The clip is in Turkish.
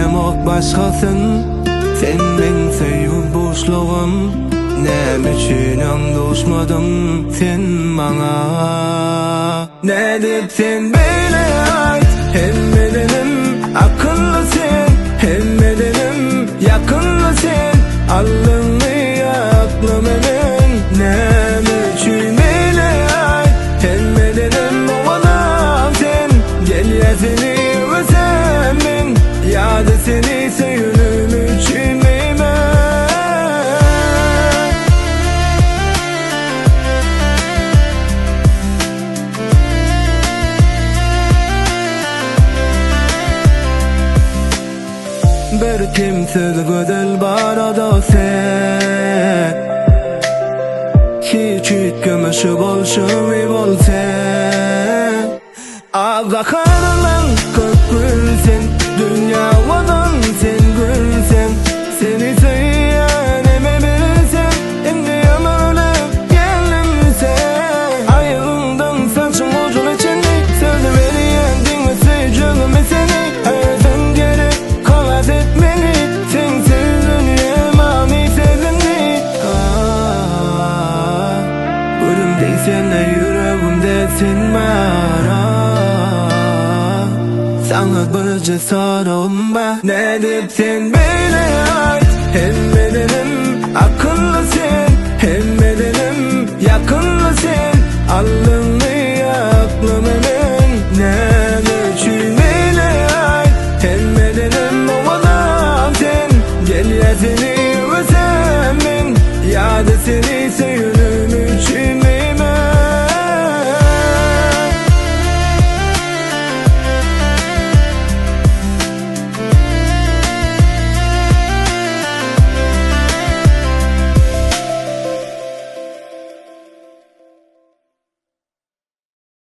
hem ok başkasın. Sen men sevip boşluğum, näme üçin anlaşmadım sen bana. Ne dip sen böyle ait, hem bedenim akıllı sen, hem bedenim yakınlı sen. Allımı aklım emin, näme üçin böyle ait, hem bedenim oğlan sen. Gel ya seni özlemin, ya da seni sevdim için bir kimsiz güzel barada sen. Küçük gümüşü bolşumu bol sen. Ağla karlan kırk gülsen, dünya vadan sen gülsen. Seni söyleneme bilsen, indi ömürle geldim sen. Ayağımdan saçım ucun içinde, sözü veriyendin ve seveceğim seni. Özün geri kalat etmeni, sensiz dünya mani sevdini. Ölümdeysen de yüreğimde sen var. Sana bir cesaretim var. Ne dip sen böyle ait, hem